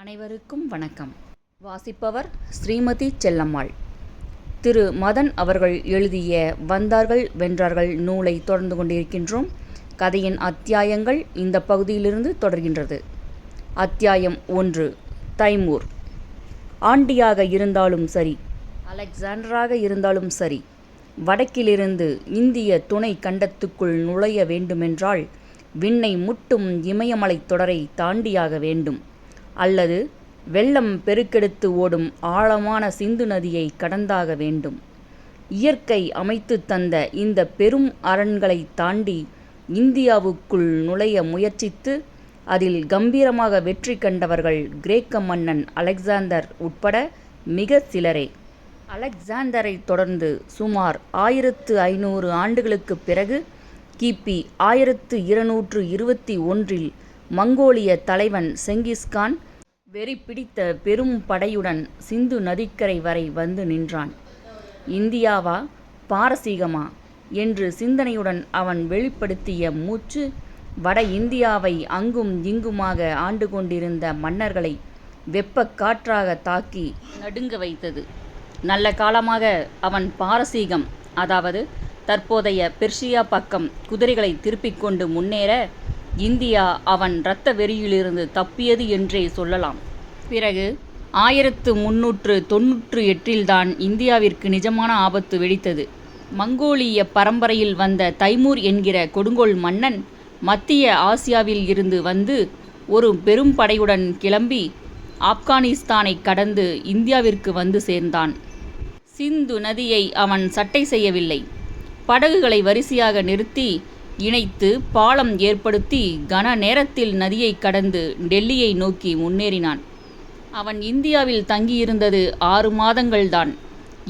அனைவருக்கும் வணக்கம். வாசிப்பவர் ஸ்ரீமதி செல்லம்மாள். திரு மதன் அவர்கள் எழுதிய வந்தார்கள் வென்றார்கள் நூலை தொடர்ந்து கொண்டிருக்கின்றோம். கதையின் அத்தியாயங்கள் இந்த பகுதியிலிருந்து தொடர்கின்றது. அத்தியாயம் 1. தைமூர். ஆண்டியாக இருந்தாலும் சரி, அலெக்சாண்டராக இருந்தாலும் சரி, வடக்கிலிருந்து இந்திய துணை கண்டத்துக்குள் நுழைய வேண்டுமென்றால் விண்ணை முட்டும் இமயமலைத் தொடரை தாண்டியாக வேண்டும், அல்லது வெள்ளம் பெருக்கெடுத்து ஓடும் ஆழமான சிந்து நதியை கடந்தாக வேண்டும். இயற்கை அமைத்து தந்த இந்த பெரும் அரண்களை தாண்டி இந்தியாவுக்குள் நுழைய முயற்சித்து அதில் கம்பீரமாக வெற்றி கண்டவர்கள் கிரேக்க மன்னன் அலெக்சாந்தர் உட்பட மிக சிலரே. அலெக்சாந்தரை தொடர்ந்து சுமார் 1500 ஆண்டுகளுக்குப் பிறகு கிபி 1221 மங்கோலிய தலைவன் செங்கிஸ்கான் வெறி பிடித்த பெரும் படையுடன் சிந்து நதிக்கரை வரை வந்து நின்றான். இந்தியாவா பாரசீகமா என்று சிந்தனையுடன் அவன் வெளிப்படுத்திய மூச்சு வட இந்தியாவை அங்கும் இங்குமாக ஆண்டு கொண்டிருந்த மன்னர்களை வெப்பக் காற்றாக தாக்கி நடுங்க வைத்தது. நல்ல காலமாக அவன் பாரசீகம், அதாவது தற்போதைய பெர்ஷியா பக்கம் குதிரைகளை திருப்பிக் கொண்டு முன்னேற இந்தியா அவன் இரத்த வெறியிலிருந்து தப்பியது என்றே சொல்லலாம். பிறகு 1398 தான் இந்தியாவிற்கு நிஜமான ஆபத்து வெடித்தது. மங்கோலிய பரம்பரையில் வந்த தைமூர் என்கிற கொடுங்கோல் மன்னன் மத்திய ஆசியாவில் இருந்து வந்து ஒரு பெரும் படையுடன் கிளம்பி ஆப்கானிஸ்தானை கடந்து இந்தியாவிற்கு வந்து சேர்ந்தான். சிந்து நதியை அவன் சட்டை செய்யவில்லை. படகுகளை வரிசையாக நிறுத்தி இணைத்து பாலம் ஏற்படுத்தி கன நேரத்தில் நதியை கடந்து டெல்லியை நோக்கி முன்னேறினான். அவன் இந்தியாவில் தங்கியிருந்தது 6 மாதங்கள்தான்.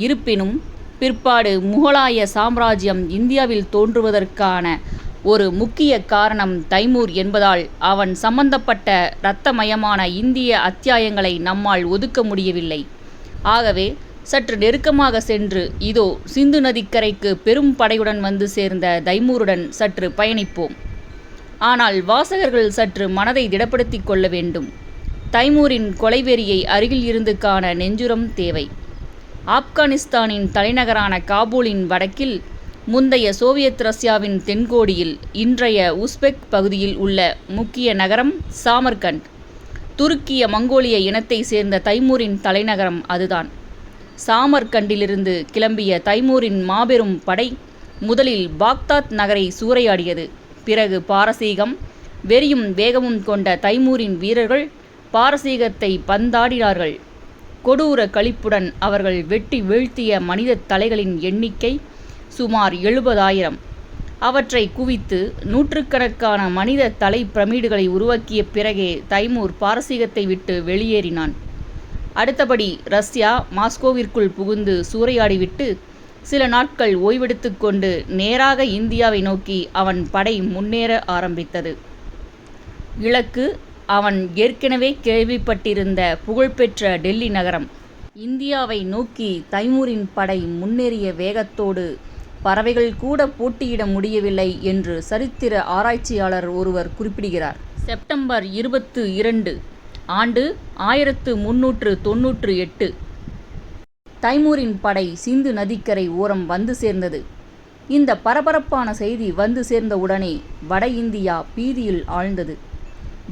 இருப்பினும் பிற்பாடு முகலாய சாம்ராஜ்யம் இந்தியாவில் தோன்றுவதற்கான ஒரு முக்கிய காரணம் தைமூர் என்பதால் அவன் சம்பந்தப்பட்ட இரத்தமயமான இந்திய அத்தியாயங்களை நம்மால் ஒதுக்க முடியவில்லை. ஆகவே சற்று நெருக்கமாக சென்று இதோ சிந்து நதிக்கரைக்கு பெரும் படையுடன் வந்து சேர்ந்த தைமூருடன் சற்று பயணிப்போம். ஆனால் வாசகர்கள் சற்று மனதை திடப்படுத்தி கொள்ள வேண்டும். தைமூரின் கொலைவெறியை அருகில் இருந்து காண நெஞ்சுரம் தேவை. ஆப்கானிஸ்தானின் தலைநகரான காபூலின் வடக்கில், முந்தைய சோவியத் ரஷ்யாவின் தென்கோடியில், இன்றைய உஸ்பெக் பகுதியில் உள்ள முக்கிய நகரம் சாமர்கண்ட். துருக்கிய மங்கோலிய இனத்தை சேர்ந்த தைமூரின் தலைநகரம் அதுதான். சாமர்கண்டிலிருந்து கிளம்பிய தைமூரின் மாபெரும் படை முதலில் பாக்தாத் நகரை சூறையாடியது. பிறகு பாரசீகம். வெறியும் வேகமும் கொண்ட தைமூரின் வீரர்கள் பாரசீகத்தை பந்தாடினார்கள். கொடூர களிப்புடன் அவர்கள் வெட்டி வீழ்த்திய மனித தலைகளின் எண்ணிக்கை சுமார் 70,000. அவற்றை குவித்து நூற்றுக்கணக்கான மனித தலை பிரமிடுகளை உருவாக்கிய பிறகே தைமூர் பாரசீகத்தை விட்டு வெளியேறினான். அடுத்தபடி ரஷ்யா மாஸ்கோவிற்குள் புகுந்து சூறையாடிவிட்டு சில நாட்கள் ஓய்வெடுத்து கொண்டு நேராக இந்தியாவை நோக்கி அவன் படை முன்னேற ஆரம்பித்தது. இலக்கு அவன் ஏற்கனவே கேள்விப்பட்டிருந்த புகழ்பெற்ற டெல்லி நகரம். இந்தியாவை நோக்கி தைமூரின் படை முன்னேறிய வேகத்தோடு பறவைகள் கூட போட்டியிட முடியவில்லை என்று சரித்திர ஆராய்ச்சியாளர் ஒருவர் குறிப்பிடுகிறார். செப்டம்பர் 22 ஆண்டு 1398. தைமூரின் படை சிந்து நதிக்கரை ஓரம் வந்து சேர்ந்தது. இந்த பரபரப்பான செய்தி வந்து சேர்ந்தவுடனே வட இந்தியா பீதியில் ஆழ்ந்தது.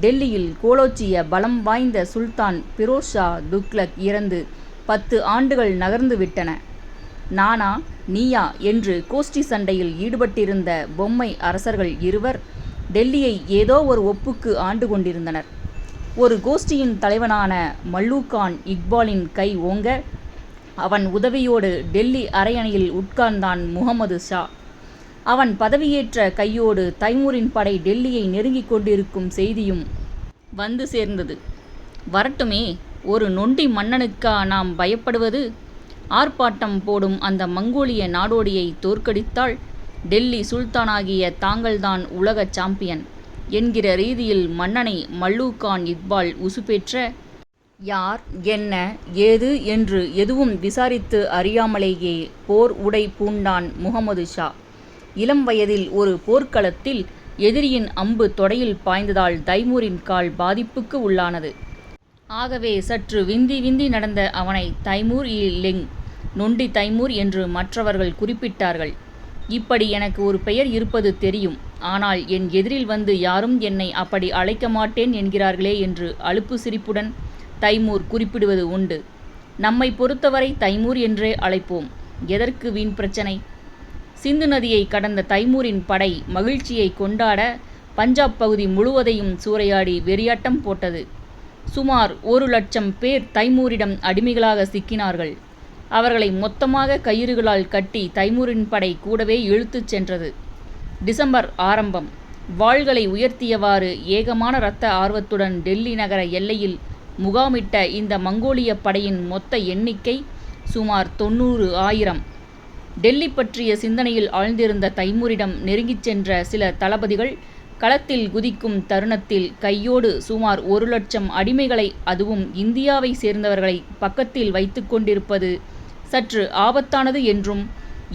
டெல்லியில் கோலோச்சிய பலம் வாய்ந்த சுல்தான் பிரோஸ் ஷா துக்ளக் இறந்து 10 ஆண்டுகள் நகர்ந்து விட்டன. நானா நீயா என்று கோஷ்டி சண்டையில் ஈடுபட்டிருந்த பொம்மை அரசர்கள் இருவர் டெல்லியை ஏதோ ஒரு ஒப்புக்கு ஆண்டு கொண்டிருந்தனர். ஒரு கோஷ்டியின் தலைவனான மல்லூகான் இக்பாலின் கை ஓங்க அவன் உதவியோடு டெல்லி அரையணையில் உட்கார்ந்தான் முகமது ஷா. அவன் பதவியேற்ற கையோடு தைமூரின் படை டெல்லியை நெருங்கிக் கொண்டிருக்கும் செய்தியும் வந்து சேர்ந்தது. வரட்டுமே, ஒரு நொண்டி மன்னனுக்கா நாம் பயப்படுவது? ஆர்ப்பாட்டம் போடும் அந்த மங்கோலிய நாடோடியை தோற்கடித்தால் டெல்லி சுல்தானாகிய தாங்கள்தான் உலக சாம்பியன் என்கிற ரீதியில் மன்னனை மல்லூகான் இக்பால் உசுப்பேற்ற, யார் என்ன ஏது என்று எதுவும் விசாரித்து அறியாமலேயே போர் உடை பூண்டான் முகமது ஷா. இளம் வயதில் ஒரு போர்க்களத்தில் எதிரியின் அம்பு தொடையில் பாய்ந்ததால் தைமூரின் கால் பாதிப்புக்கு உள்ளானது. ஆகவே சற்று விந்தி விந்தி நடந்த அவனை தைமூர் இ லெங், நொண்டி தைமூர் என்று மற்றவர்கள் குறிப்பிட்டார்கள். இப்படி எனக்கு ஒரு பெயர் இருப்பது தெரியும். ஆனால் என் எதிரில் வந்து யாரும் என்னை அப்படி அழைக்க மாட்டேன் என்கிறார்களே என்று அலுப்பு சிரிப்புடன் தைமூர் குறிப்பிடுவது உண்டு. நம்மை பொறுத்தவரை தைமூர் என்றே அழைப்போம். எதற்கு வீண் பிரச்சனை? சிந்து நதியை கடந்த தைமூரின் படை மகிழ்ச்சியை கொண்டாட பஞ்சாப் பகுதி முழுவதையும் சூறையாடி வெறியாட்டம் போட்டது. சுமார் 1,00,000 பேர் தைமூரிடம் அடிமைகளாக சிக்கினார்கள். அவர்களை மொத்தமாக கயிறுகளால் கட்டி தைமூரின் படை கூடவே இழுத்துச் சென்றது. டிசம்பர் ஆரம்பம். வாள்களை உயர்த்தியவாறு ஏகமான இரத்த ஆர்வத்துடன் டெல்லி நகர எல்லையில் முகாமிட்ட இந்த மங்கோலிய படையின் மொத்த எண்ணிக்கை சுமார் 90,000. டெல்லி பற்றிய சிந்தனையில் ஆழ்ந்திருந்த தைமூரிடம் நெருங்கிச் சென்ற சில தளபதிகள் களத்தில் குதிக்கும் தருணத்தில் கையோடு சுமார் 1,00,000 அடிமைகளை, அதுவும் இந்தியாவை சேர்ந்தவர்களை பக்கத்தில் வைத்து கொண்டிருப்பது சற்று ஆபத்தானது என்றும்,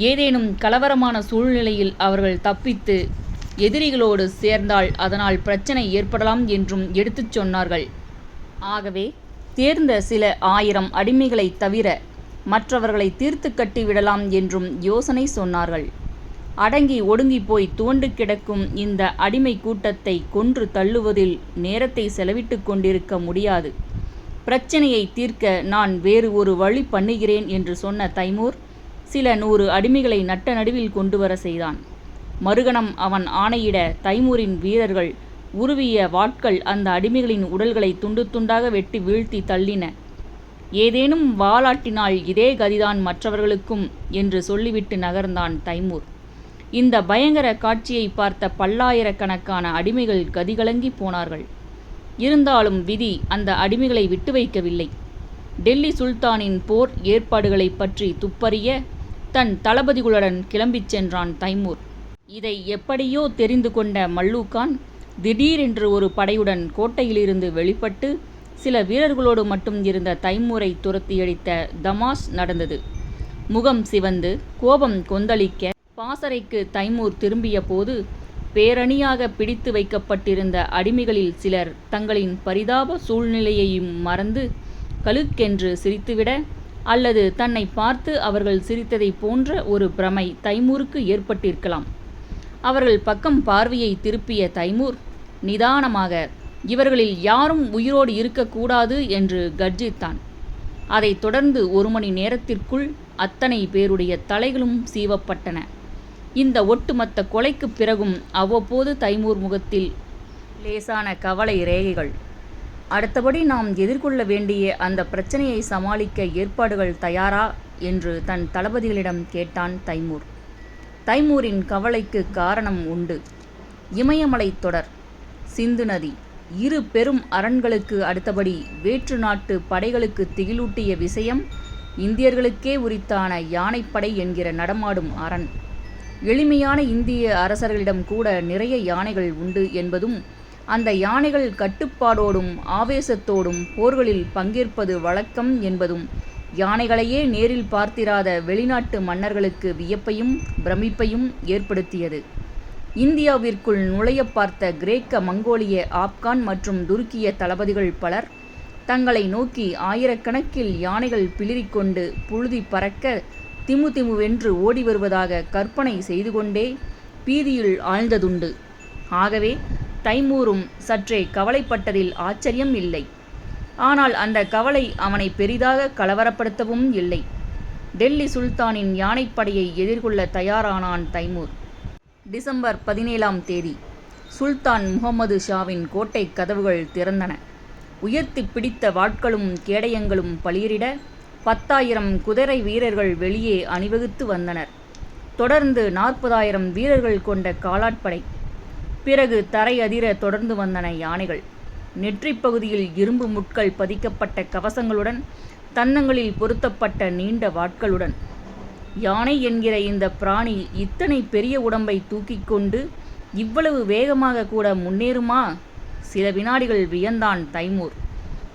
ஏதேனும் கலவரமான சூழ்நிலையில் அவர்கள் தப்பித்து எதிரிகளோடு சேர்ந்தால் அதனால் பிரச்சனை ஏற்படலாம் என்றும் எடுத்துச் சொன்னார்கள். ஆகவே தேர்ந்த சில 1000 அடிமைகளைத் தவிர மற்றவர்களை தீர்த்து கட்டி விடலாம் என்றும் யோசனை சொன்னார்கள். அடங்கி ஒடுங்கி போய் துவண்டு கிடக்கும் இந்த அடிமை கூட்டத்தை கொன்று தள்ளுவதில் நேரத்தை செலவிட்டு கொண்டிருக்க முடியாது. பிரச்சனையை தீர்க்க நான் வேறு ஒரு வழி பண்ணுகிறேன் என்று சொன்ன தைமூர் சில 100 அடிமைகளை நட்ட நடுவில் கொண்டு வர செய்தான். மறுகணம் அவன் ஆணையிட தைமூரின் வீரர்கள் உருவிய வாட்கள் அந்த அடிமைகளின் உடல்களை துண்டு துண்டாக வெட்டி வீழ்த்தி தள்ளின. ஏதேனும் வாலாட்டினால் இதே கதிதான் மற்றவர்களுக்கும் என்று சொல்லிவிட்டு நகர்ந்தான் தைமூர். இந்த பயங்கர காட்சியை பார்த்த பல்லாயிரக்கணக்கான அடிமைகள் கதிகலங்கி போனார்கள். இருந்தாலும் விதி அந்த அடிமைகளை விட்டு வைக்கவில்லை. டெல்லி சுல்தானின் போர் ஏற்பாடுகளை பற்றி துப்பறிய தன் தளபதிகளுடன் கிளம்பிச் சென்றான் தைமூர். இதை எப்படியோ தெரிந்து கொண்ட மல்லூகான் திடீரென்று ஒரு படையுடன் கோட்டையிலிருந்து வெளிப்பட்டு சில வீரர்களோடு மட்டும் இருந்த தைமூரை துரத்தியடித்த தமாஷ் நடந்தது. முகம் சிவந்து கோபம் கொந்தளிக்க பாசறைக்கு தைமூர் திரும்பிய போது பேரணியாக பிடித்து வைக்கப்பட்டிருந்த அடிமைகளில் சிலர் தங்களின் பரிதாப சூழ்நிலையையும் மறந்து கலுக்கென்று சிரித்துவிட, அல்லது தன்னை பார்த்து அவர்கள் சிரித்ததை போன்ற ஒரு பிரமை தைமூருக்கு ஏற்பட்டிருக்கலாம். அவர்கள் பக்கம் பார்வையை திருப்பிய தைமூர் நிதானமாக இவர்களில் யாரும் உயிரோடு இருக்கக்கூடாது என்று கர்ஜித்தான். அதைத் தொடர்ந்து 1 மணி நேரத்திற்குள் அத்தனை பேருடைய தலைகளும் சீவப்பட்டன. இந்த ஒட்டுமொத்த கொலைக்குப் பிறகும் அவ்வப்போது தைமூர் முகத்தில் லேசான கவலை ரேகைகள். அடுத்தபடி நாம் எதிர்கொள்ள வேண்டிய அந்த பிரச்சனையை சமாளிக்க ஏற்பாடுகள் தயாரா என்று தன் தளபதிகளிடம் கேட்டான் தைமூர். தைமூரின் கவலைக்கு காரணம் உண்டு. இமயமலைத் தொடர், சிந்து நதி, 2 பெரும் அரண்களுக்கு அடுத்தபடி வேற்று நாட்டு படைகளுக்கு திகிலூட்டிய விஷயம் இந்தியர்களுக்கே உரித்தான யானைப்படை என்கிற நடமாடும் அரண். எளிமையான இந்திய அரசர்களிடம் கூட நிறைய யானைகள் உண்டு என்பதும், அந்த யானைகள் கட்டுப்பாடோடும் ஆவேசத்தோடும் போர்களில் பங்கேற்பது வழக்கம் என்பதும் யானைகளையே நேரில் பார்த்திராத வெளிநாட்டு மன்னர்களுக்கு வியப்பையும் பிரமிப்பையும் ஏற்படுத்தியது. இந்தியாவிற்குள் நுழைய பார்த்த கிரேக்க, மங்கோலிய, ஆப்கான் மற்றும் துருக்கிய தளபதிகள் பலர் தங்களை நோக்கி ஆயிரக்கணக்கில் யானைகள் பிளிரிக்கொண்டு புழுதி பறக்க திமுதிமுவென்று ஓடி வருவதாக கற்பனை செய்து கொண்டே பீதியில் ஆழ்ந்ததுண்டு. ஆகவே தைமூரும் சற்றே கவலைப்பட்டதில் ஆச்சரியம் இல்லை. ஆனால் அந்த கவலை அவனை பெரிதாக கலவரப்படுத்தவும் இல்லை. டெல்லி சுல்தானின் யானைப்படையை எதிர்கொள்ள தயாரானான் தைமூர். டிசம்பர் 17ஆம் தேதி சுல்தான் முகமது ஷாவின் கோட்டை கதவுகள் திறந்தன. உயர்த்தி பிடித்த வாட்களும் கேடயங்களும் பளிரிட 10,000 குதிரை வீரர்கள் வெளியே அணிவகுத்து வந்தனர். தொடர்ந்து 40,000 வீரர்கள் கொண்ட காலாட்படை. பிறகு தரை அதிர தொடர்ந்து வந்தன யானைகள். நெற்றிப் பகுதியில் இரும்பு முட்கள் பதிக்கப்பட்ட கவசங்களுடன், தந்தங்களில் பொருத்தப்பட்ட நீண்ட வாட்களுடன். யானை என்கிற இந்த பிராணி இத்தனை பெரிய உடம்பை தூக்கிக் கொண்டு இவ்வளவு வேகமாக கூட முன்னேறுமா? சில வினாடிகள் வியந்தான் தைமூர்.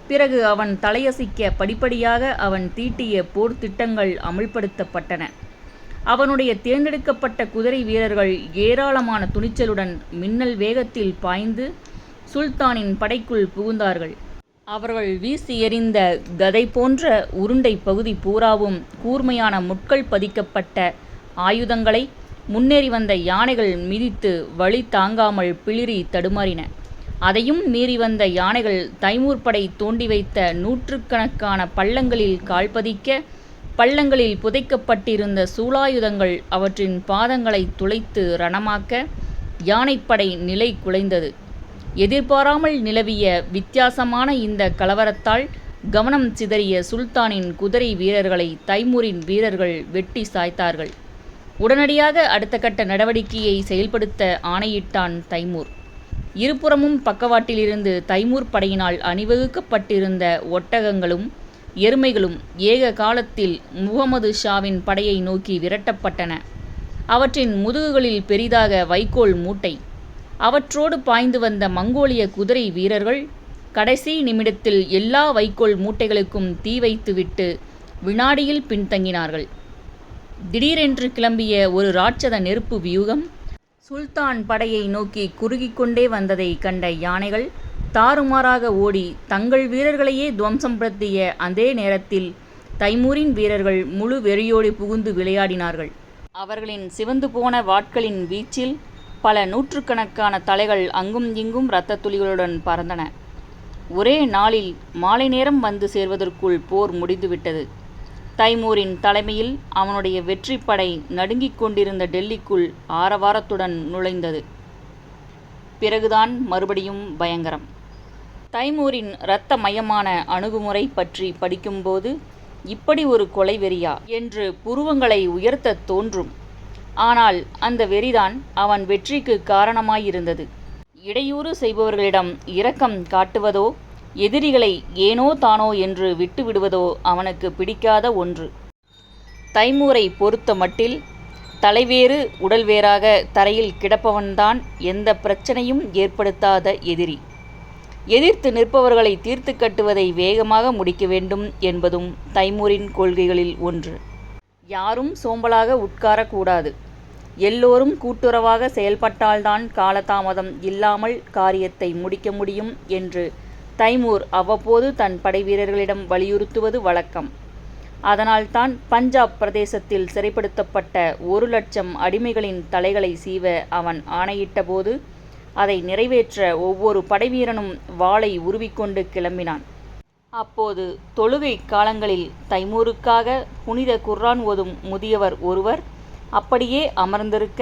பிறகு அவன் தலையசிக்க படிப்படியாக அவன் தீட்டிய போர் திட்டங்கள் அமல்படுத்தப்பட்டன. அவனுடைய தேர்ந்தெடுக்கப்பட்ட குதிரை வீரர்கள் ஏராளமான துணிச்சலுடன் மின்னல் வேகத்தில் பாய்ந்து சுல்தானின் படைக்குள் புகுந்தார்கள். அவர்கள் வீசி எறிந்த கதை போன்ற உருண்டை பகுதி பூராவும் கூர்மையான முட்கள் பதிக்கப்பட்ட ஆயுதங்களை முன்னேறி வந்த யானைகள் மிதித்து வழி தாங்காமல் பிளிரி தடுமாறின. அதையும் மீறி வந்த யானைகள் தைமூர் படை தோண்டி வைத்த நூற்றுக்கணக்கான பள்ளங்களில் கால்பதிக்க, பள்ளங்களில் புதைக்கப்பட்டிருந்த சூலாயுதங்கள் அவற்றின் பாதங்களை துளைத்து ரணமாக்க யானைப்படை நிலை குலைந்தது. எதிர்பாராமல் நிலவிய வித்தியாசமான இந்த கலவரத்தால் கவனம் சிதறிய சுல்தானின் குதிரை வீரர்களை தைமூரின் வீரர்கள் வெட்டி சாய்த்தார்கள். உடனடியாக அடுத்த கட்ட நடவடிக்கையை செயல்படுத்த ஆணையிட்டான் தைமூர். இருபுறமும் பக்கவாட்டிலிருந்து தைமூர் படையினால் அணிவகுக்கப்பட்டிருந்த ஒட்டகங்களும் எருமைகளும் ஏக காலத்தில் முகமது ஷாவின் படையை நோக்கி விரட்டப்பட்டன. அவற்றின் முதுகுகளில் பெரிதாக வைக்கோல் மூட்டை. அவற்றோடு பாய்ந்து வந்த மங்கோலிய குதிரை வீரர்கள் கடைசி நிமிடத்தில் எல்லா வைக்கோல் மூட்டைகளுக்கும் தீ வைத்துவிட்டு வினாடியில் பின்தங்கினார்கள். திடீரென்று கிளம்பிய ஒரு ராட்சத நெருப்பு வியூகம் சுல்தான் படையை நோக்கி குறுகிக்கொண்டே வந்ததை கண்ட யானைகள் தாறுமாறாக ஓடி தங்கள் வீரர்களையே துவம்சப்படுத்திய அதே நேரத்தில் தைமூரின் வீரர்கள் முழு வெறியோடு புகுந்து விளையாடினார்கள். அவர்களின் சிவந்து போன வாட்களின் வீச்சில் பல நூற்றுக்கணக்கான தலைகள் அங்கும் இங்கும் இரத்த துளிகளுடன் பறந்தன. ஒரே நாளில் மாலை நேரம் வந்து சேர்வதற்குள் போர் முடிந்துவிட்டது. தைமூரின் தலைமையில் அவனுடைய வெற்றி படை நடுங்கிக் கொண்டிருந்த டெல்லிக்குள் ஆரவாரத்துடன் நுழைந்தது. பிறகுதான் மறுபடியும் பயங்கரம். தைமூரின் இரத்தமயமான அணுகுமுறை பற்றி படிக்கும்போது இப்படி ஒரு கொலை வெறியா என்று புருவங்களை உயர்த்த தோன்றும். ஆனால் அந்த வெறிதான் அவன் வெற்றிக்கு காரணமாயிருந்தது. இடையூறு செய்பவர்களிடம் இரக்கம் காட்டுவதோ எதிரிகளை ஏனோ தானோ என்று விட்டுவிடுவதோ அவனுக்கு பிடிக்காத ஒன்று. தைமூரை பொறுத்த மட்டில் தலைவேறு உடல் வேறாக தரையில் கிடப்பவன்தான் எந்த பிரச்சனையும் ஏற்படுத்தாத எதிரி. எதிர்த்து நிற்பவர்களை தீர்த்து கட்டுவதை வேகமாக முடிக்க வேண்டும் என்பதும் தைமூரின் கொள்கைகளில் ஒன்று. யாரும் சோம்பலாக உட்காரக்கூடாது. எல்லோரும் கூட்டுறவாக செயல்பட்டால்தான் காலதாமதம் இல்லாமல் காரியத்தை முடிக்க முடியும் என்று தைமூர் அவ்வப்போது தன் படைவீரர்களிடம் வலியுறுத்துவது வழக்கம். அதனால்தான் பஞ்சாப் பிரதேசத்தில் சிறைப்படுத்தப்பட்ட 1,00,000 அடிமைகளின் தலைகளை சீவ அவன் ஆணையிட்டபோது அதை நிறைவேற்ற ஒவ்வொரு படைவீரனும் வாளை உருவிக்கொண்டு கிளம்பினான். அப்போது தொழுகை காலங்களில் தைமூருக்காக புனித குர்ஆன் ஓதும் முதியவர் ஒருவர் அப்படியே அமர்ந்திருக்க,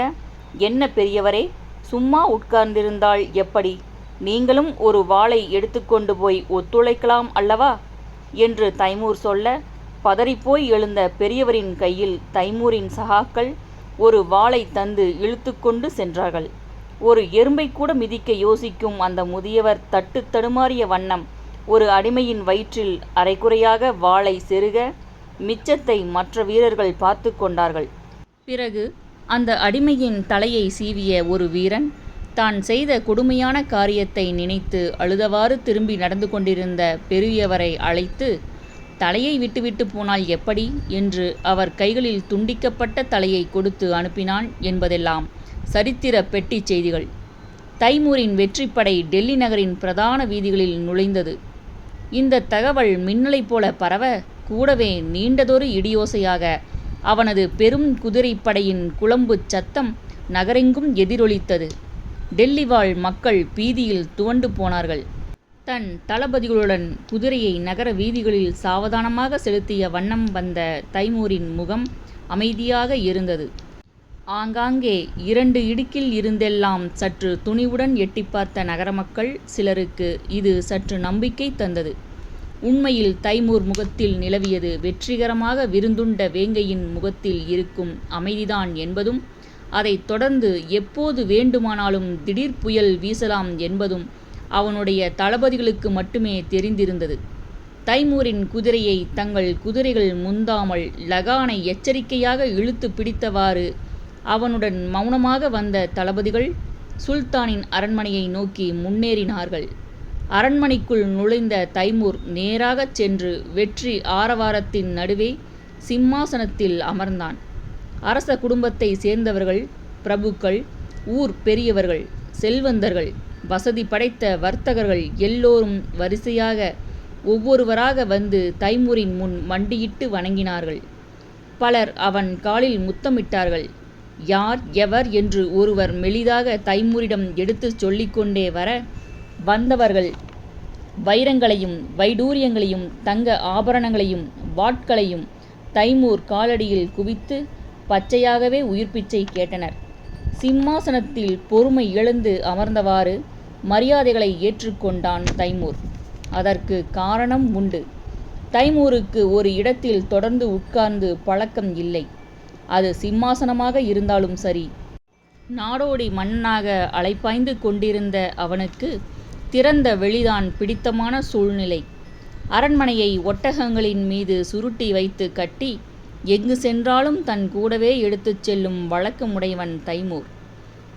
என்ன பெரியவரே, சும்மா உட்கார்ந்திருந்தால் எப்படி? நீங்களும் ஒரு வாளை எடுத்துக்கொண்டு போய் ஒத்துழைக்கலாம் அல்லவா என்று தைமூர் சொல்ல, பதறிப்போய் எழுந்த பெரியவரின் கையில் தைமூரின் சகாக்கள் ஒரு வாளை தந்து இழுத்து கொண்டு சென்றார்கள். ஒரு எறும்பை கூட மிதிக்க யோசிக்கும் அந்த முதியவர் தட்டு தடுமாறிய வண்ணம் ஒரு அடிமையின் வயிற்றில் அரைகுறையாக வாளை செருக, மிச்சத்தை மற்ற வீரர்கள் பார்த்து கொண்டார்கள். பிறகு அந்த அடிமையின் தலையை சீவிய ஒரு வீரன் தான் செய்த கொடுமையான காரியத்தை நினைத்து அழுதவாறு திரும்பி நடந்து கொண்டிருந்த பெரியவரை அழைத்து, தலையை விட்டுவிட்டு போனால் எப்படி என்று அவர் கைகளில் துண்டிக்கப்பட்ட தலையை கொடுத்து அனுப்பினான் என்பதெல்லாம் சரித்திர பெட்டி செய்திகள். தைமூரின் வெற்றிப்படை டெல்லி நகரின் பிரதான வீதிகளில் நுழைந்தது. இந்த தகவல் மின்னலை போல பரவ, கூடவே நீண்டதொரு இடியோசையாக அவனது பெரும் குதிரைப்படையின் குளம்பு சத்தம் நகரெங்கும் எதிரொலித்தது. டெல்லி வாழ் மக்கள் பீதியில் துவண்டு போனார்கள். தன் தளபதிகளுடன் குதிரையை நகர வீதிகளில் சாவதானமாக செலுத்திய வண்ணம் வந்த தைமூரின் முகம் அமைதியாக இருந்தது. ஆங்காங்கே 2 இடுக்கில் இருந்தெல்லாம் சற்று துணிவுடன் எட்டி பார்த்த நகர மக்கள் சிலருக்கு இது சற்று நம்பிக்கை தந்தது. உண்மையில் தைமூர் முகத்தில் நிலவியது வெற்றிகரமாக விருந்துண்ட வேங்கையின் முகத்தில் இருக்கும் அமைதிதான் என்பதும், அதைத் தொடர்ந்து எப்போது வேண்டுமானாலும் திடீர் புயல் வீசலாம் என்பதும் அவனுடைய தளபதிகளுக்கு மட்டுமே தெரிந்திருந்தது. தைமூரின் குதிரையை தங்கள் குதிரைகள் முந்தாமல் லகானை எச்சரிக்கையாக இழுத்து பிடித்தவாறு அவனுடன் மௌனமாக வந்த தளபதிகள் சுல்தானின் அரண்மனையை நோக்கி முன்னேறினார்கள். அரண்மனைக்குள் நுழைந்த தைமூர் நேராகச் சென்று வெற்றி ஆரவாரத்தின் நடுவே சிம்மாசனத்தில் அமர்ந்தான். அரச குடும்பத்தை சேர்ந்தவர்கள், பிரபுக்கள், ஊர் பெரியவர்கள், செல்வந்தர்கள், வசதி படைத்த வர்த்தகர்கள் எல்லோரும் வரிசையாக ஒவ்வொருவராக வந்து தைமூரின் முன் மண்டியிட்டு வணங்கினார்கள். பலர் அவன் காலில் முத்தமிட்டார்கள். யார் எவர் என்று ஒருவர் மெலிதாக தைமூரிடம் எடுத்துச் சொல்லிக்கொண்டே வர, வந்தவர்கள் வைரங்களையும் வைடூரியங்களையும் தங்க ஆபரணங்களையும் வாட்களையும் தைமூர் காலடியில் குவித்து பச்சையாகவே உயிர்ப்பிச்சை கேட்டனர். சிம்மாசனத்தில் பொறுமை இழந்து அமர்ந்தவாறு மரியாதைகளை ஏற்றுக்கொண்டான் தைமூர். அதற்கு காரணம் உண்டு. தைமூருக்கு ஒரு இடத்தில் தொடர்ந்து உட்கார்ந்து பழக்கம் இல்லை. அது சிம்மாசனமாக இருந்தாலும் சரி. நாடோடி மன்னனாக அலைப்பாய்ந்து கொண்டிருந்த அவனுக்கு திறந்த வெளிதான் பிடித்தமான சூழ்நிலை. அரண்மனையை ஒட்டகங்களின் மீது சுருட்டி வைத்து கட்டி எங்கு சென்றாலும் தன் கூடவே எடுத்துச் செல்லும் வழக்கமுடையவன் தைமூர்.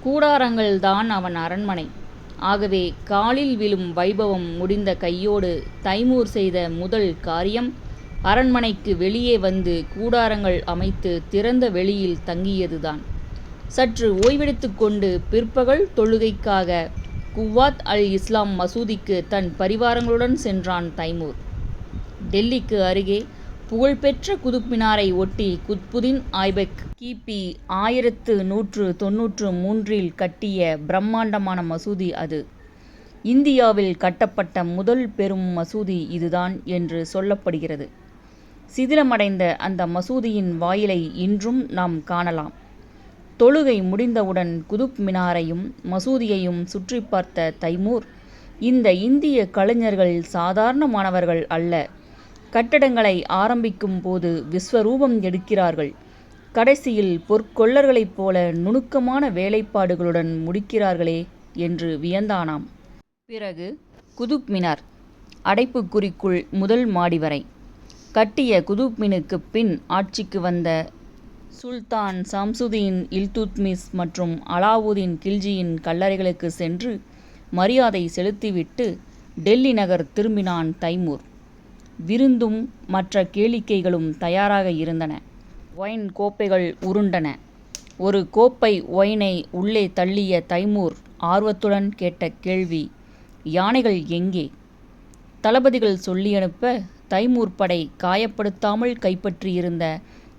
கூடாரங்கள்தான் அவன் அரண்மனை. ஆகவே காலில் விழும் வைபவம் முடிந்த கையோடு தைமூர் செய்த முதல் காரியம் அரண்மனைக்கு வெளியே வந்து கூடாரங்கள் அமைத்து திறந்த வெளியில் தங்கியதுதான். சற்று ஓய்வெடுத்து கொண்டு பிற்பகல் தொழுகைக்காக குவாத் அல் இஸ்லாம் மசூதிக்கு தன் பரிவாரங்களுடன் சென்றான் தைமூர். டெல்லிக்கு அருகே புகழ்பெற்ற குதுப் மினாரை ஒட்டி குத்புதீன் ஐபக் கிபி 1193 கட்டிய பிரம்மாண்டமான மசூதி அது. இந்தியாவில் கட்டப்பட்ட முதல் பெரும் மசூதி இதுதான் என்று சொல்லப்படுகிறது. சிதிலமடைந்த அந்த மசூதியின் வாயிலை இன்றும் நாம் காணலாம். தொழுகை முடிந்தவுடன் குதுப் மினாரையும் மசூதியையும் சுற்றி பார்த்த தைமூர், இந்த இந்திய கலைஞர்கள் சாதாரணமானவர்கள் அல்ல. கட்டடங்களை ஆரம்பிக்கும் போது விஸ்வரூபம் எடுக்கிறார்கள். கடைசியில் பொற்கொல்லர்களைப் போல நுணுக்கமான வேலைப்பாடுகளுடன் முடிக்கிறார்களே என்று வியந்தானாம். பிறகு குதுப் மினார் அடைப்புக்குறிக்குள் முதல் மாடி வரை கட்டிய குதுப் மினுக்குப் பின் ஆட்சிக்கு வந்த சுல்தான் சம்சுதீன் இல்துத்மிஸ் மற்றும் அலாவுதீன் கில்ஜியின் கல்லறைகளுக்கு சென்று மரியாதை செலுத்திவிட்டு டெல்லி நகர் திரும்பினான் தைமூர். விருந்தும் மற்ற கேளிக்கைகளும் தயாராக இருந்தன. ஒயின் கோப்பைகள் உருண்டன. ஒரு கோப்பை ஒயினை உள்ளே தள்ளிய தைமூர் ஆர்வத்துடன் கேட்ட கேள்வி, யானைகள் எங்கே? தளபதிகள் சொல்லியனுப்ப தைமூர் படை காயப்படுத்தாமல் கைப்பற்றியிருந்த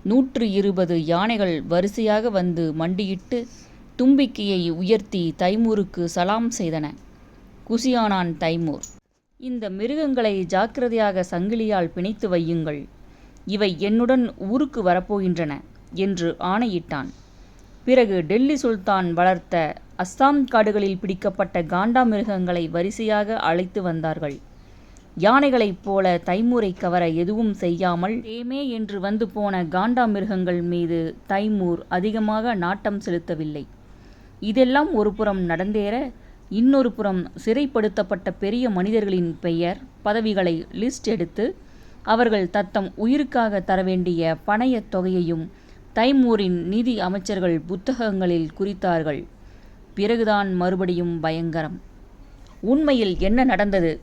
120 யானைகள் வரிசையாக வந்து மண்டியிட்டு தும்பிக்கையை உயர்த்தி தைமூருக்கு சலாம் செய்தன. குசியானான் தைமூர். இந்த மிருகங்களை ஜாக்கிரதையாக சங்கிலியால் பிணைத்து வையுங்கள். இவை என்னுடன் ஊருக்கு வரப்போகின்றன என்று ஆணையிட்டான். பிறகு டெல்லி சுல்தான் வளர்த்த அஸ்ஸாம் காடுகளில் பிடிக்கப்பட்ட காண்டா மிருகங்களை வரிசையாக அழைத்து வந்தார்கள். யானைகளைப் போல தைமூரை கவர எதுவும் செய்யாமல் தேமே என்று வந்து போன காண்டா மிருகங்கள் மீது தைமூர் அதிகமாக நாட்டம் செலுத்தவில்லை. இதெல்லாம் ஒரு புறம் நடந்தேற, இன்னொரு புறம் சிறைப்படுத்தப்பட்ட பெரிய மனிதர்களின் பெயர் பதவிகளை லிஸ்ட் எடுத்து அவர்கள் தத்தம் உயிருக்காக தரவேண்டிய பணயத் தொகையையும் தைமூரின் நிதி அமைச்சர்கள் புத்தகங்களில் குறித்தார்கள். பிறகுதான் மறுபடியும் பயங்கரம். உண்மையில் என்ன நடந்தது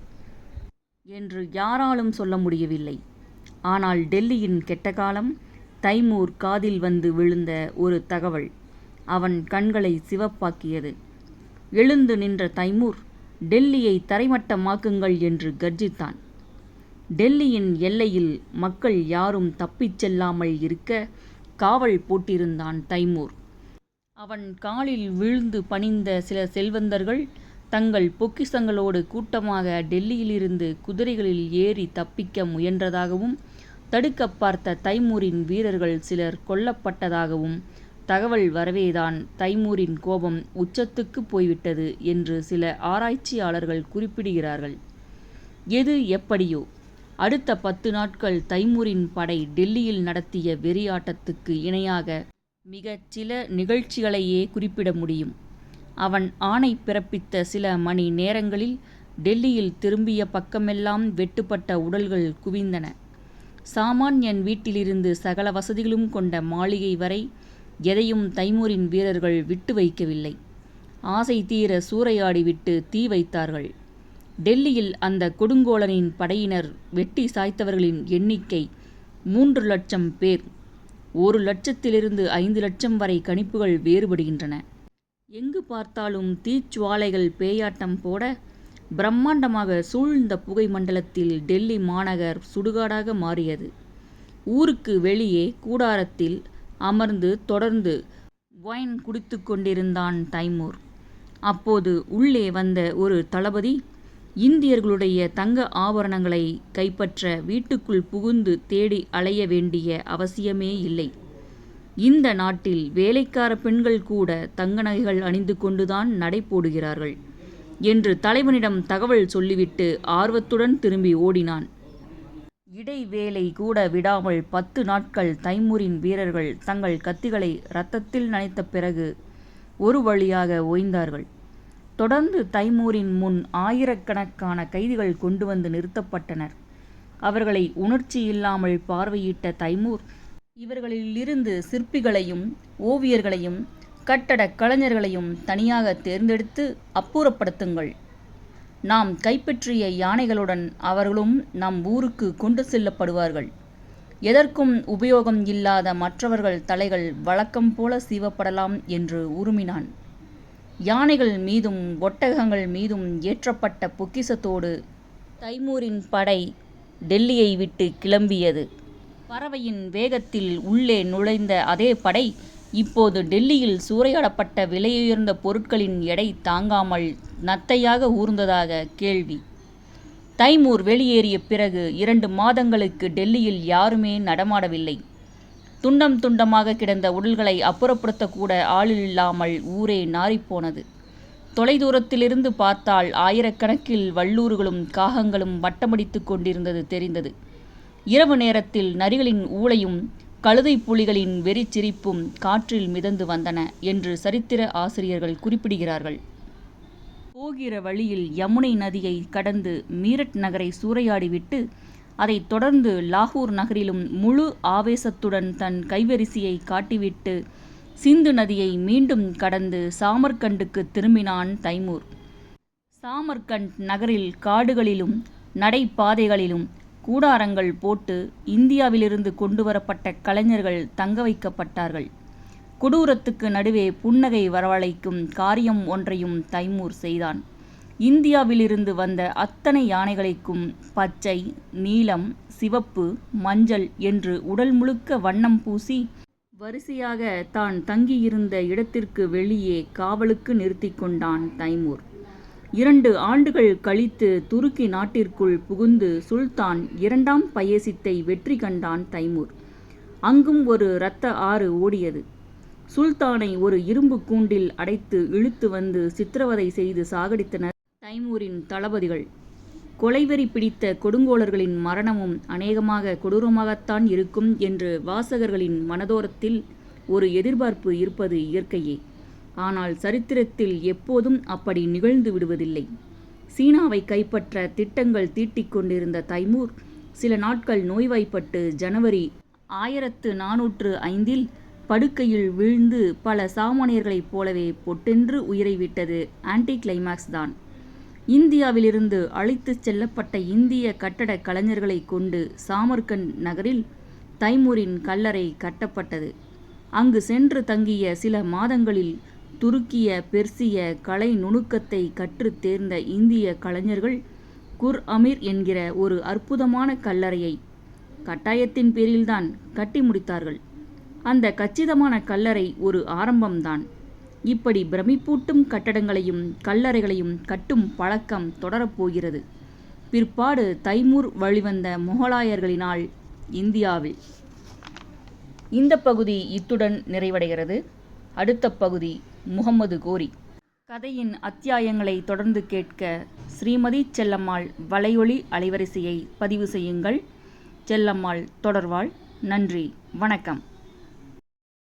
என்று யாராலும் சொல்ல முடியவில்லை. ஆனால் டெல்லியின் கெட்ட காலம் தைமூர் காதில் வந்து விழுந்த ஒரு தகவல் அவன் கண்களை சிவப்பாக்கியது. எழுந்து நின்ற தைமூர், டெல்லியை தரைமட்டமாக்குங்கள் என்று கர்ஜித்தான். டெல்லியின் எல்லையில் மக்கள் யாரும் தப்பிச் செல்லாமல் இருக்க காவல் போட்டிருந்தான் தைமூர். அவன் காலில் விழுந்து பணிந்த சில செல்வந்தர்கள் தங்கள் பொக்கிஷங்களோடு கூட்டமாக டெல்லியிலிருந்து குதிரைகளில் ஏறி தப்பிக்க முயன்றதாகவும், தடுக்க பார்த்த தைமூரின் வீரர்கள் சிலர் கொல்லப்பட்டதாகவும் தகவல் வரவேதான் தைமூரின் கோபம் உச்சத்துக்கு போய்விட்டது என்று சில ஆராய்ச்சியாளர்கள் குறிப்பிடுகிறார்கள். எது எப்படியோ, அடுத்த 10 நாட்கள் தைமூரின் படை டெல்லியில் நடத்திய வெறியாட்டத்துக்கு இணையாக மிகச் சில நிகழ்ச்சிகளையே குறிப்பிட முடியும். அவன் ஆணை பிறப்பித்த சில மணி நேரங்களில் டெல்லியில் திரும்பிய பக்கமெல்லாம் வெட்டுப்பட்ட உடல்கள் குவிந்தன. சாமான்யன் வீட்டிலிருந்து சகல வசதிகளும் கொண்ட மாளிகை வரை எதையும் தைமூரின் வீரர்கள் விட்டு வைக்கவில்லை. ஆசை தீர சூறையாடிவிட்டு தீ வைத்தார்கள். டெல்லியில் அந்த கொடுங்கோலனின் படையினர் வெட்டி சாய்த்தவர்களின் எண்ணிக்கை 3 லட்சம் பேர். 1 லட்சத்திலிருந்து 5 லட்சம் வரை கணிப்புகள் வேறுபடுகின்றன. எங்கு பார்த்தாலும் தீச்சுவாலைகள் பேயாட்டம் போட பிரம்மாண்டமாக சூழ்ந்த புகை மண்டலத்தில் டெல்லி மாநகர் சுடுகாடாக மாறியது. ஊருக்கு வெளியே கூடாரத்தில் அமர்ந்து தொடர்ந்து ஒயின் குடித்து கொண்டிருந்தான் தைமூர். அப்போது உள்ளே வந்த ஒரு தளபதி இந்தியர்களுடைய தங்க ஆபரணங்களை கைப்பற்ற வீட்டுக்குள் புகுந்து தேடி அலைய வேண்டிய அவசியமே இல்லை. இந்த நாட்டில் வேலைக்கார பெண்கள் கூட தங்க நகைகள் அணிந்து கொண்டுதான் நடை போடுகிறார்கள் என்று தலைவனிடம் தகவல் சொல்லிவிட்டு ஆர்வத்துடன் திரும்பி ஓடினான். இடைவேளை கூட விடாமல் 10 நாட்கள் தைமூரின் வீரர்கள் தங்கள் கத்திகளை இரத்தத்தில் நனைத்த பிறகு ஒரு வழியாக ஓய்ந்தார்கள். தொடர்ந்து தைமூரின் முன் ஆயிரக்கணக்கான கைதிகள் கொண்டு வந்து நிறுத்தப்பட்டனர். அவர்களை உணர்ச்சி இல்லாமல் பார்வையிட்ட தைமூர், இவர்களிலிருந்து சிற்பிகளையும் ஓவியர்களையும் கட்டடக் கலைஞர்களையும் தனியாக தேர்ந்தெடுத்து அப்புறப்படுத்துங்கள். நாம் கைப்பற்றிய யானைகளுடன் அவர்களும் நம் ஊருக்கு கொண்டு செல்லப்படுவார்கள். எதற்கும் உபயோகம் இல்லாத மற்றவர்கள் தலைகள் வழக்கம் போல சீவப்படலாம் என்று உறுமினான். யானைகள் மீதும் ஒட்டகங்கள் மீதும் ஏற்றப்பட்ட பொக்கிஷத்தோடு தைமூரின் படை டெல்லியை விட்டு கிளம்பியது. பறவையின் வேகத்தில் உள்ளே நுழைந்த அதே படை இப்போது டெல்லியில் சூறையாடப்பட்ட விலையுயர்ந்த பொருட்களின் எடை தாங்காமல் நத்தையாக ஊர்ந்ததாக கேள்வி. தைமூர் வெளியேறிய பிறகு 2 மாதங்களுக்கு டெல்லியில் யாருமே நடமாடவில்லை. துண்டம் துண்டமாக கிடந்த உடல்களை அப்புறப்படுத்தக்கூட ஆளில்லாமல் ஊரே நாறிப்போனது. தொலைதூரத்திலிருந்து பார்த்தால் ஆயிரக்கணக்கில் வல்லூர்களும் காகங்களும் வட்டமடித்து கொண்டிருந்தது தெரிந்தது. இரவு நேரத்தில் நரிகளின் ஊளையும் கழுதை புலிகளின் வெறிச்சிரிப்பும் காற்றில் மிதந்து வந்தன என்று சரித்திர ஆசிரியர்கள் குறிப்பிடுகிறார்கள். போகிற வழியில் யமுனை நதியை கடந்து மீரட் நகரை சூறையாடிவிட்டு அதைத் தொடர்ந்து லாகூர் நகரிலும் முழு ஆவேசத்துடன் தன் கைவரிசையை காட்டிவிட்டு சிந்து நதியை மீண்டும் கடந்து சாமர்கண்டுக்கு திரும்பினான் தைமூர். சாமர்கண்ட் நகரில் காடுகளிலும் நடைபாதைகளிலும் கூடாரங்கள் போட்டு இந்தியாவிலிருந்து கொண்டு வரப்பட்ட கலைஞர்கள் தங்க வைக்கப்பட்டார்கள். கொடூரத்துக்கு நடுவே புன்னகை வரவழைக்கும் காரியம் ஒன்றையும் தைமூர் செய்தான். இந்தியாவிலிருந்து வந்த அத்தனை யானைகளுக்கும் பச்சை, நீலம், சிவப்பு, மஞ்சள் என்று உடல் முழுக்க வண்ணம் பூசி வரிசையாக தான் தங்கியிருந்த இடத்திற்கு வெளியே காவலுக்கு நிறுத்தி கொண்டான் தைமூர். 2 ஆண்டுகள் கழித்து துருக்கி நாட்டிற்குள் புகுந்து சுல்தான் 2ஆம் பயசித்தை வெற்றி கண்டான் தைமூர். அங்கும் ஒரு இரத்த ஆறு ஓடியது. சுல்தானை ஒரு இரும்பு கூண்டில் அடைத்து இழுத்து வந்து சித்திரவதை செய்து சாகடித்தனர் தைமூரின் தளபதிகள். கொலைவெறி பிடித்த கொடுங்கோலர்களின் மரணமும் அநேகமாக கொடூரமாகத்தான் இருக்கும் என்று வாசகர்களின் மனதோரத்தில் ஒரு எதிர்பார்ப்பு இருப்பது இயற்கையே. ஆனால் சரித்திரத்தில் எப்போதும் அப்படி நிகழ்ந்து விடுவதில்லை. சீனாவை கைப்பற்ற திட்டங்கள் தீட்டிக் கொண்டிருந்த தைமூர் சில நாட்கள் நோய்வாய்ப்பட்டு ஜனவரி 1405 படுக்கையில் வீழ்ந்து பல சாமானியர்களைப் போலவே பொட்டென்று உயிரை விட்டது ஆன்டி கிளைமாக்ஸ் தான். இந்தியாவிலிருந்து அழைத்துச் செல்லப்பட்ட இந்திய கட்டடக் கலைஞர்களை கொண்டு சாமர்கண்ட் நகரில் தைமூரின் கல்லறை கட்டப்பட்டது. அங்கு சென்று தங்கிய சில மாதங்களில் துருக்கிய பெர்சிய கலை நுணுக்கத்தை கற்றுத் தேர்ந்த இந்திய கலைஞர்கள் குர் அமீர் என்கிற ஒரு அற்புதமான கல்லறையை கட்டாயத்தின் பேரில்தான் கட்டி முடித்தார்கள். அந்த கச்சிதமான கல்லறை ஒரு ஆரம்பம்தான். இப்படி பிரமிப்பூட்டும் கட்டடங்களையும் கல்லறைகளையும் கட்டும் பழக்கம் தொடரப்போகிறது பிற்பாடு தைமூர் வழிவந்த முகலாயர்களினால் இந்தியாவில். இந்த பகுதி இத்துடன் நிறைவடைகிறது. அடுத்த பகுதி முகமது கோரி. கதையின் அத்தியாயங்களை தொடர்ந்து கேட்க ஸ்ரீமதி செல்லம்மாள் வலையொலி அலைவரிசையை பதிவு செய்யுங்கள். செல்லம்மாள் தொடர்வாள். நன்றி, வணக்கம்.